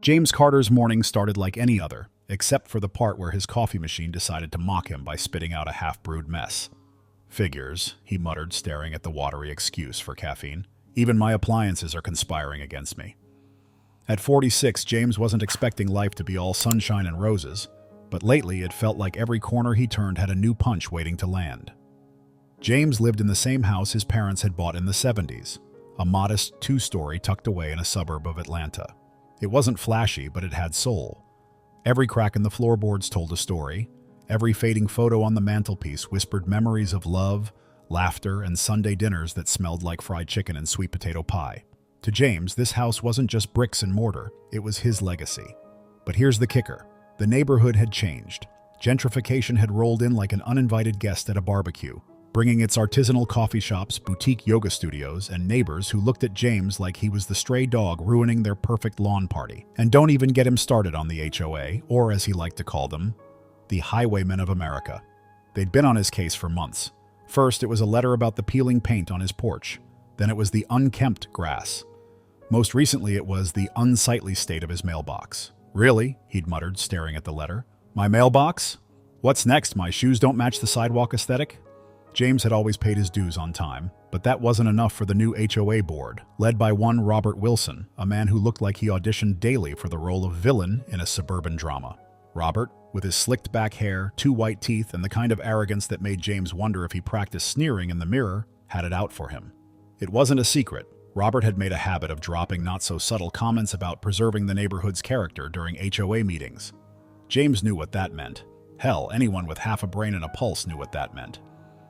James Carter's morning started like any other, except for the part where his coffee machine decided to mock him by spitting out a half-brewed mess. Figures, he muttered, staring at the watery excuse for caffeine. Even my appliances are conspiring against me. At 46, James wasn't expecting life to be all sunshine and roses, but lately it felt like every corner he turned had a new punch waiting to land. James lived in the same house his parents had bought in the 70s, a modest two-story tucked away in a suburb of Atlanta. It wasn't flashy, but it had soul. Every crack in the floorboards told a story. Every fading photo on the mantelpiece whispered memories of love, laughter, and Sunday dinners that smelled like fried chicken and sweet potato pie. To James, this house wasn't just bricks and mortar, it was his legacy. But here's the kicker. The neighborhood had changed. Gentrification had rolled in like an uninvited guest at a barbecue, bringing its artisanal coffee shops, boutique yoga studios, and neighbors who looked at James like he was the stray dog ruining their perfect lawn party. And don't even get him started on the HOA, or as he liked to call them, the Highwaymen of America. They'd been on his case for months. First, it was a letter about the peeling paint on his porch. Then it was the unkempt grass. Most recently, it was the unsightly state of his mailbox. Really? He'd muttered, staring at the letter. My mailbox? What's next? My shoes don't match the sidewalk aesthetic? James had always paid his dues on time, but that wasn't enough for the new HOA board, led by one Robert Wilson, a man who looked like he auditioned daily for the role of villain in a suburban drama. Robert, with his slicked back hair, 2 white teeth, and the kind of arrogance that made James wonder if he practiced sneering in the mirror, had it out for him. It wasn't a secret. Robert had made a habit of dropping not-so-subtle comments about preserving the neighborhood's character during HOA meetings. James knew what that meant. Hell, anyone with half a brain and a pulse knew what that meant.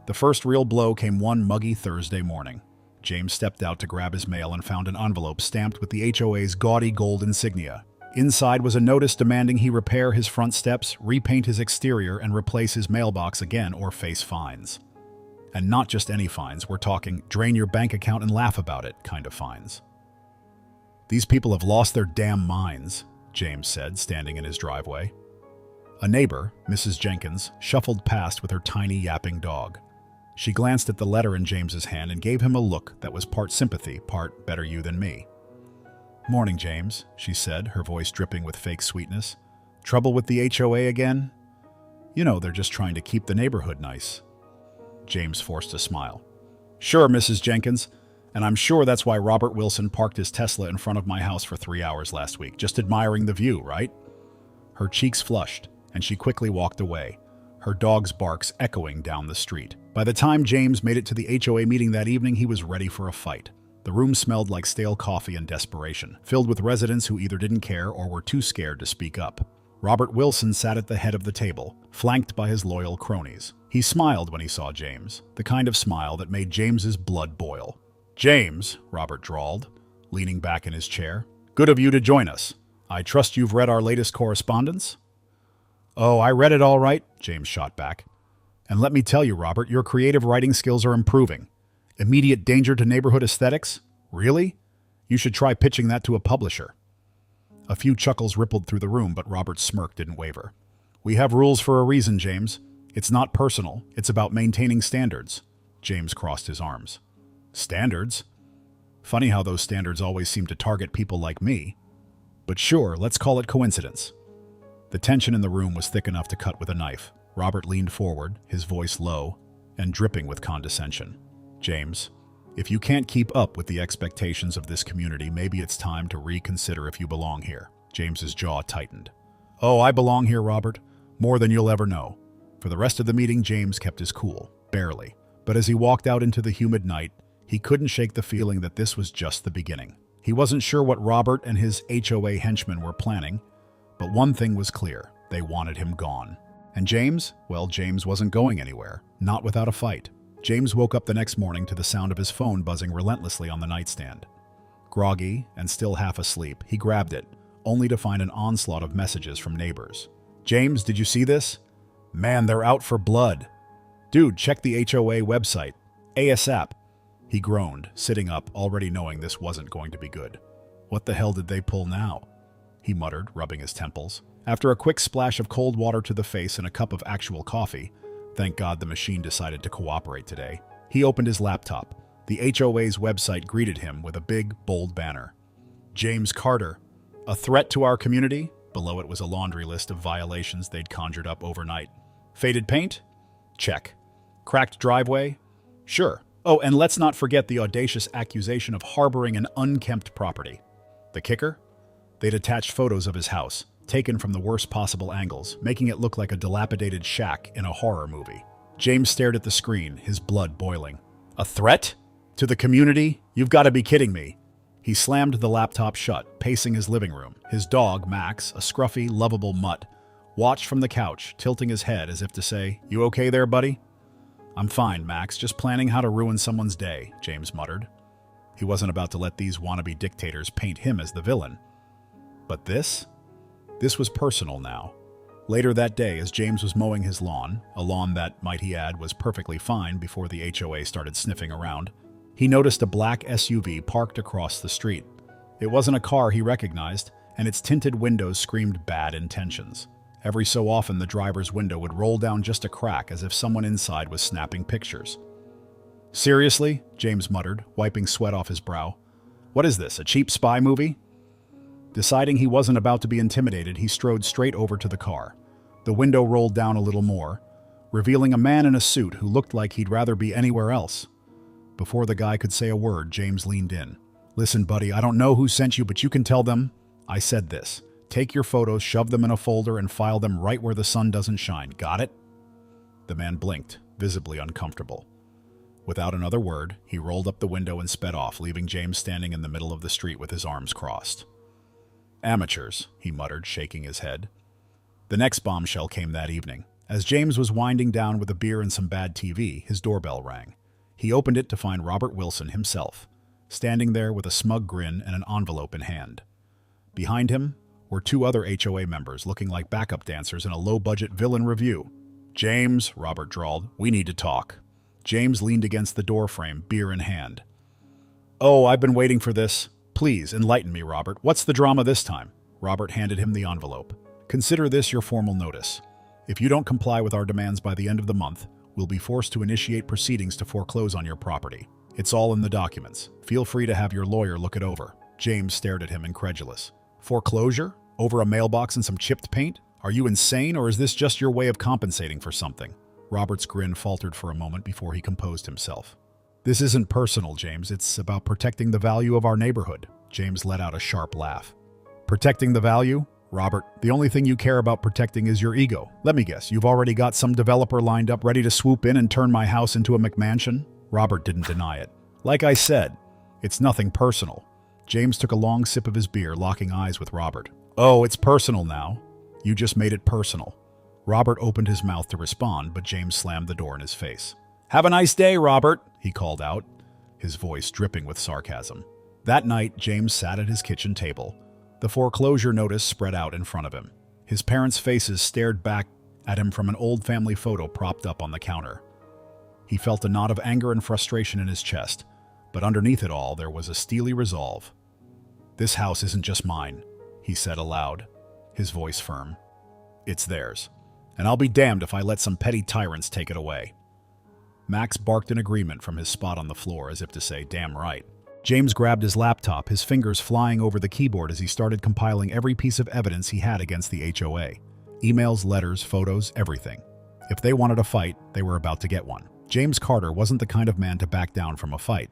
The first real blow came one muggy Thursday morning. James stepped out to grab his mail and found an envelope stamped with the HOA's gaudy gold insignia. Inside was a notice demanding he repair his front steps, repaint his exterior, and replace his mailbox again or face fines. And not just any fines, we're talking drain your bank account and laugh about it kind of fines. These people have lost their damn minds, James said, standing in his driveway. A neighbor, Mrs. Jenkins, shuffled past with her tiny yapping dog. She glanced at the letter in James's hand and gave him a look that was part sympathy, part better you than me. Morning, James, she said, her voice dripping with fake sweetness. Trouble with the HOA again? You know, they're just trying to keep the neighborhood nice. James forced a smile. Sure, Mrs. Jenkins, and I'm sure that's why Robert Wilson parked his Tesla in front of my house for 3 hours last week, just admiring the view, right? Her cheeks flushed, and she quickly walked away, her dog's barks echoing down the street. By the time James made it to the HOA meeting that evening, he was ready for a fight. The room smelled like stale coffee and desperation, filled with residents who either didn't care or were too scared to speak up. Robert Wilson sat at the head of the table, flanked by his loyal cronies. He smiled when he saw James, the kind of smile that made James's blood boil. James, Robert drawled, leaning back in his chair. Good of you to join us. I trust you've read our latest correspondence? Oh, I read it all right, James shot back. And let me tell you, Robert, your creative writing skills are improving. Immediate danger to neighborhood aesthetics? Really? You should try pitching that to a publisher. A few chuckles rippled through the room, but Robert's smirk didn't waver. We have rules for a reason, James. It's not personal. It's about maintaining standards. James crossed his arms. Standards? Funny how those standards always seem to target people like me. But sure, let's call it coincidence. The tension in the room was thick enough to cut with a knife. Robert leaned forward, his voice low and dripping with condescension. James, if you can't keep up with the expectations of this community, maybe it's time to reconsider if you belong here. James's jaw tightened. Oh, I belong here, Robert. More than you'll ever know. For the rest of the meeting, James kept his cool, barely. But as he walked out into the humid night, he couldn't shake the feeling that this was just the beginning. He wasn't sure what Robert and his HOA henchmen were planning, but one thing was clear. They wanted him gone. And James? Well, James wasn't going anywhere, not without a fight. James woke up the next morning to the sound of his phone buzzing relentlessly on the nightstand. Groggy and still half asleep, he grabbed it, only to find an onslaught of messages from neighbors. James, did you see this? Man, they're out for blood. Dude, check the HOA website. ASAP. He groaned, sitting up, already knowing this wasn't going to be good. What the hell did they pull now? He muttered, rubbing his temples. After a quick splash of cold water to the face and a cup of actual coffee, thank God the machine decided to cooperate today, he opened his laptop. The HOA's website greeted him with a big, bold banner. James Carter, A threat to our community? Below it was a laundry list of violations they'd conjured up overnight. Faded paint? Check. Cracked driveway? Sure. Oh, and let's not forget the audacious accusation of harboring an unkempt property. The kicker? They'd attached photos of his house, taken from the worst possible angles, making it look like a dilapidated shack in a horror movie. James stared at the screen, his blood boiling. A threat? To the community? You've got to be kidding me. He slammed the laptop shut, pacing his living room. His dog, Max, a scruffy, lovable mutt, watched from the couch, tilting his head as if to say, "You okay there, buddy?" "I'm fine, Max, just planning how to ruin someone's day," James muttered. He wasn't about to let these wannabe dictators paint him as the villain. But this? This was personal now. Later that day, as James was mowing his lawn, a lawn that, might he add, was perfectly fine before the HOA started sniffing around, he noticed a black SUV parked across the street. It wasn't a car he recognized, and its tinted windows screamed bad intentions. Every so often, the driver's window would roll down just a crack as if someone inside was snapping pictures. "Seriously?" James muttered, wiping sweat off his brow. "What is this, a cheap spy movie?" Deciding he wasn't about to be intimidated, he strode straight over to the car. The window rolled down a little more, revealing a man in a suit who looked like he'd rather be anywhere else. Before the guy could say a word, James leaned in. "Listen, buddy, I don't know who sent you, but you can tell them I said this. Take your photos, shove them in a folder, and file them right where the sun doesn't shine. Got it?" The man blinked, visibly uncomfortable. Without another word, he rolled up the window and sped off, leaving James standing in the middle of the street with his arms crossed. "Amateurs," he muttered, shaking his head. The next bombshell came that evening. As James was winding down with a beer and some bad TV, his doorbell rang. He opened it to find Robert Wilson himself, standing there with a smug grin and an envelope in hand. Behind him were two other HOA members looking like backup dancers in a low-budget villain review. "James," Robert drawled, "we need to talk." James leaned against the doorframe, beer in hand. "Oh, I've been waiting for this. Please, enlighten me, Robert. What's the drama this time?" Robert handed him the envelope. "Consider this your formal notice. If you don't comply with our demands by the end of the month, we'll be forced to initiate proceedings to foreclose on your property. It's all in the documents. Feel free to have your lawyer look it over." James stared at him incredulous. "Foreclosure? Over a mailbox and some chipped paint? Are you insane, or is this just your way of compensating for something?" Robert's grin faltered for a moment before he composed himself. "This isn't personal, James. It's about protecting the value of our neighborhood." James let out a sharp laugh. "Protecting the value? Robert, the only thing you care about protecting is your ego. Let me guess, you've already got some developer lined up ready to swoop in and turn my house into a McMansion?" Robert didn't deny it. "Like I said, it's nothing personal." James took a long sip of his beer, locking eyes with Robert. "Oh, it's personal now. You just made it personal." Robert opened his mouth to respond, but James slammed the door in his face. "Have a nice day, Robert," he called out, his voice dripping with sarcasm. That night, James sat at his kitchen table, the foreclosure notice spread out in front of him. His parents' faces stared back at him from an old family photo propped up on the counter. He felt a knot of anger and frustration in his chest, but underneath it all, there was a steely resolve. "This house isn't just mine," he said aloud, his voice firm. "It's theirs, and I'll be damned if I let some petty tyrants take it away." Max barked in agreement from his spot on the floor, as if to say, "Damn right." James grabbed his laptop, his fingers flying over the keyboard as he started compiling every piece of evidence he had against the HOA. Emails, letters, photos, everything. If they wanted a fight, they were about to get one. James Carter wasn't the kind of man to back down from a fight,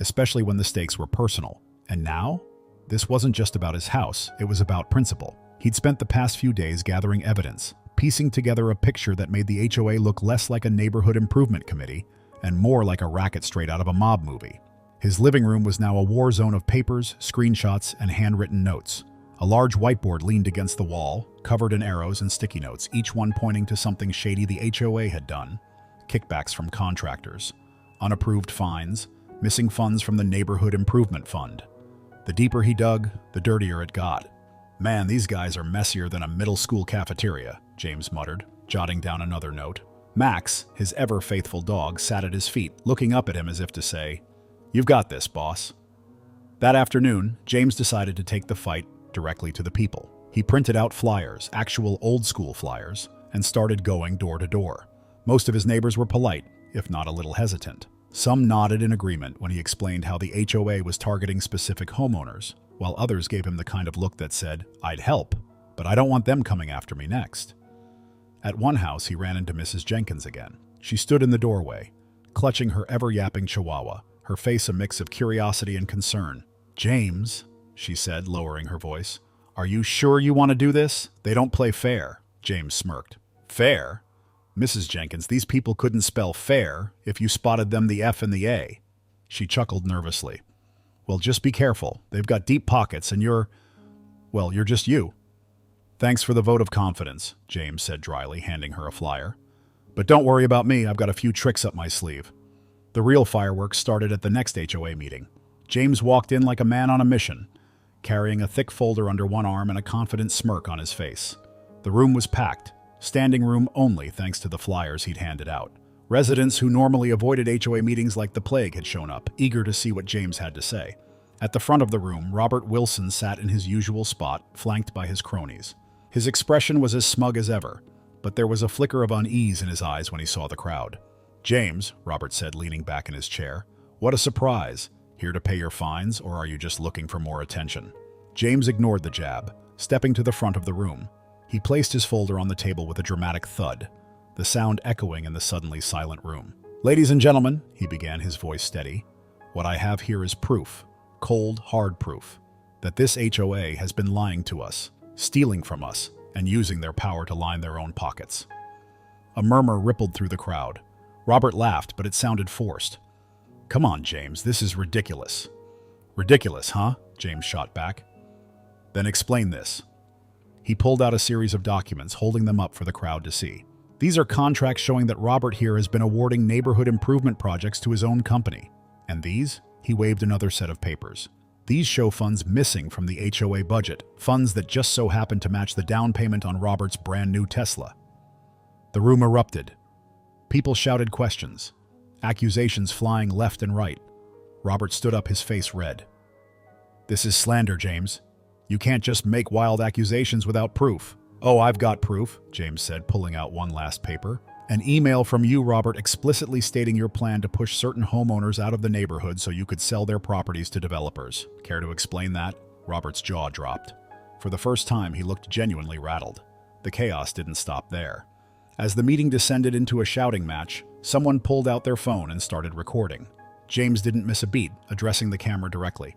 especially when the stakes were personal. And now? This wasn't just about his house, it was about principle. He'd spent the past few days gathering evidence, piecing together a picture that made the HOA look less like a neighborhood improvement committee and more like a racket straight out of a mob movie. His living room was now a war zone of papers, screenshots, and handwritten notes. A large whiteboard leaned against the wall, covered in arrows and sticky notes, each one pointing to something shady the HOA had done. Kickbacks from contractors, unapproved fines, missing funds from the Neighborhood Improvement Fund. The deeper he dug, the dirtier it got. "Man, these guys are messier than a middle school cafeteria," James muttered, jotting down another note. Max, his ever-faithful dog, sat at his feet, looking up at him as if to say, "You've got this, boss." That afternoon, James decided to take the fight directly to the people. He printed out flyers, actual old-school flyers, and started going door to door. Most of his neighbors were polite, if not a little hesitant. Some nodded in agreement when he explained how the HOA was targeting specific homeowners, while others gave him the kind of look that said, "I'd help, but I don't want them coming after me next." At one house, he ran into Mrs. Jenkins again. She stood in the doorway, clutching her ever-yapping chihuahua, her face a mix of curiosity and concern. "James," she said, lowering her voice, "are you sure you want to do this? They don't play fair." James smirked. "Fair? Mrs. Jenkins, these people couldn't spell fair if you spotted them the F and the A." She chuckled nervously. "Well, just be careful. They've got deep pockets and you're just you." "Thanks for the vote of confidence," James said dryly, handing her a flyer. "But don't worry about me, I've got a few tricks up my sleeve." The real fireworks started at the next HOA meeting. James walked in like a man on a mission, carrying a thick folder under one arm and a confident smirk on his face. The room was packed, standing room only thanks to the flyers he'd handed out. Residents who normally avoided HOA meetings like the plague had shown up, eager to see what James had to say. At the front of the room, Robert Wilson sat in his usual spot, flanked by his cronies. His expression was as smug as ever, but there was a flicker of unease in his eyes when he saw the crowd. "James," Robert said, leaning back in his chair, "what a surprise. Here to pay your fines, or are you just looking for more attention?" James ignored the jab, stepping to the front of the room. He placed his folder on the table with a dramatic thud, the sound echoing in the suddenly silent room. "Ladies and gentlemen," he began, his voice steady, "what I have here is proof, cold, hard proof, that this HOA has been lying to us, stealing from us, and using their power to line their own pockets." A murmur rippled through the crowd. Robert laughed, but it sounded forced. "Come on, James, this is ridiculous." "Ridiculous, huh?" James shot back. "Then explain this." He pulled out a series of documents, holding them up for the crowd to see. "These are contracts showing that Robert here has been awarding neighborhood improvement projects to his own company. And these?" He waved another set of papers. "These show funds missing from the HOA budget, funds that just so happen to match the down payment on Robert's brand new Tesla." The room erupted. People shouted questions, accusations flying left and right. Robert stood up, his face red. "This is slander, James. You can't just make wild accusations without proof." "Oh, I've got proof," James said, pulling out one last paper. "An email from you, Robert, explicitly stating your plan to push certain homeowners out of the neighborhood so you could sell their properties to developers. Care to explain that?" Robert's jaw dropped. For the first time, he looked genuinely rattled. The chaos didn't stop there. As the meeting descended into a shouting match, someone pulled out their phone and started recording. James didn't miss a beat, addressing the camera directly.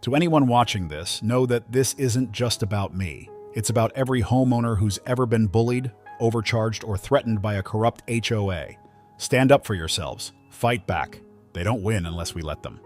"To anyone watching this, know that this isn't just about me. It's about every homeowner who's ever been bullied, overcharged, or threatened by a corrupt HOA. Stand up for yourselves. Fight back. They don't win unless we let them."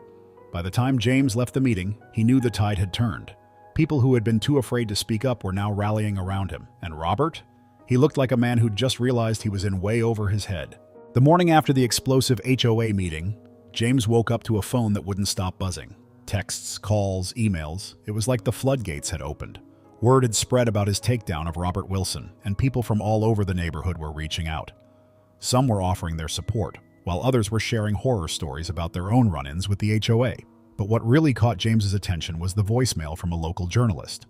By the time James left the meeting, he knew the tide had turned. People who had been too afraid to speak up were now rallying around him. And Robert? He looked like a man who'd just realized he was in way over his head. The morning after the explosive HOA meeting, James woke up to a phone that wouldn't stop buzzing. Texts, calls, emails. It was like the floodgates had opened. Word had spread about his takedown of Robert Wilson, and people from all over the neighborhood were reaching out. Some were offering their support, while others were sharing horror stories about their own run-ins with the HOA. But what really caught James's attention was the voicemail from a local journalist.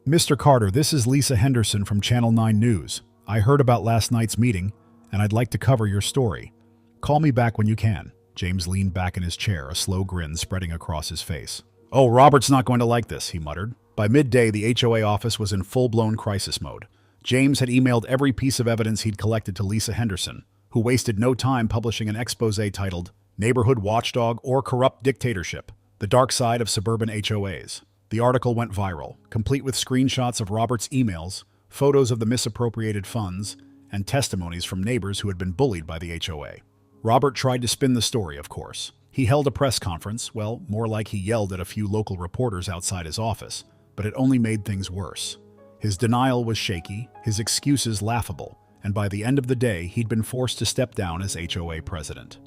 "Mr. Carter, this is Lisa Henderson from Channel 9 News. I heard about last night's meeting, and I'd like to cover your story. Call me back when you can." James leaned back in his chair, a slow grin spreading across his face. "Oh, Robert's not going to like this," he muttered. By midday, the HOA office was in full-blown crisis mode. James had emailed every piece of evidence he'd collected to Lisa Henderson, who wasted no time publishing an expose titled "Neighborhood Watchdog or Corrupt Dictatorship: The Dark Side of Suburban HOAs." The article went viral, complete with screenshots of Robert's emails, photos of the misappropriated funds, and testimonies from neighbors who had been bullied by the HOA. Robert tried to spin the story, of course. He held a press conference, well, more like he yelled at a few local reporters outside his office, but it only made things worse. His denial was shaky, his excuses laughable, and by the end of the day, he'd been forced to step down as HOA president.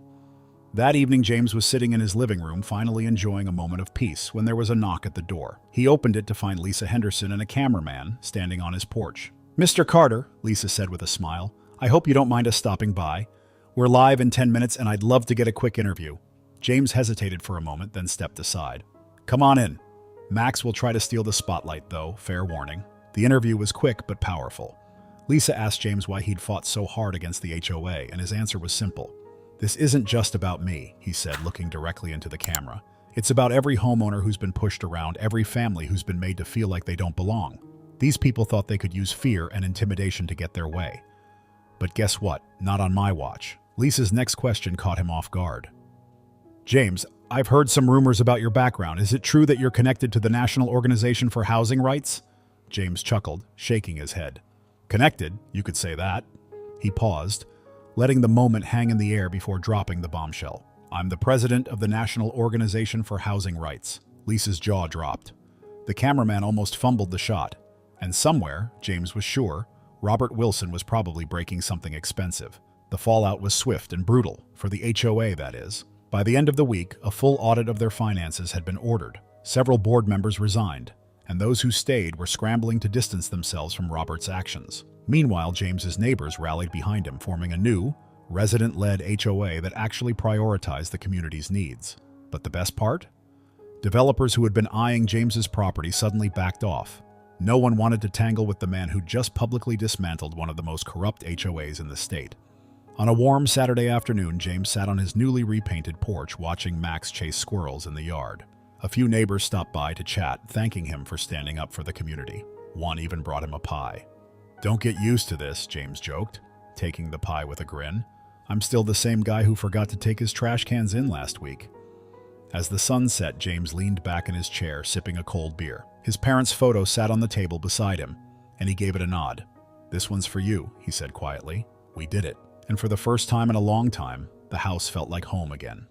That evening, James was sitting in his living room, finally enjoying a moment of peace, when there was a knock at the door. He opened it to find Lisa Henderson and a cameraman standing on his porch. "Mr. Carter," Lisa said with a smile, "I hope you don't mind us stopping by. We're live in 10 minutes, and I'd love to get a quick interview." James hesitated for a moment, then stepped aside. "Come on in. Max will try to steal the spotlight, though, fair warning." The interview was quick but powerful. Lisa asked James why he'd fought so hard against the HOA, and his answer was simple. "This isn't just about me," he said, looking directly into the camera. It's about every homeowner who's been pushed around, every family who's been made to feel like they don't belong. These people thought they could use fear and intimidation to get their way. But guess what? Not on my watch. Lisa's next question caught him off guard. James, I've heard some rumors about your background. Is it true that you're connected to the National Organization for Housing Rights? James chuckled, shaking his head. Connected? You could say that. He paused, letting the moment hang in the air before dropping the bombshell. I'm the president of the National Organization for Housing Rights. Lisa's jaw dropped. The cameraman almost fumbled the shot. And somewhere, James was sure, Robert Wilson was probably breaking something expensive. The fallout was swift and brutal, for the HOA, that is. By the end of the week, a full audit of their finances had been ordered. Several board members resigned, and those who stayed were scrambling to distance themselves from Robert's actions. Meanwhile, James's neighbors rallied behind him, forming a new, resident-led HOA that actually prioritized the community's needs. But the best part? Developers who had been eyeing James's property suddenly backed off. No one wanted to tangle with the man who just publicly dismantled one of the most corrupt HOAs in the state. On a warm Saturday afternoon, James sat on his newly repainted porch watching Max chase squirrels in the yard. A few neighbors stopped by to chat, thanking him for standing up for the community. One even brought him a pie. Don't get used to this, James joked, taking the pie with a grin. I'm still the same guy who forgot to take his trash cans in last week. As the sun set, James leaned back in his chair, sipping a cold beer. His parents' photo sat on the table beside him, and he gave it a nod. This one's for you, he said quietly. We did it. And for the first time in a long time, the house felt like home again.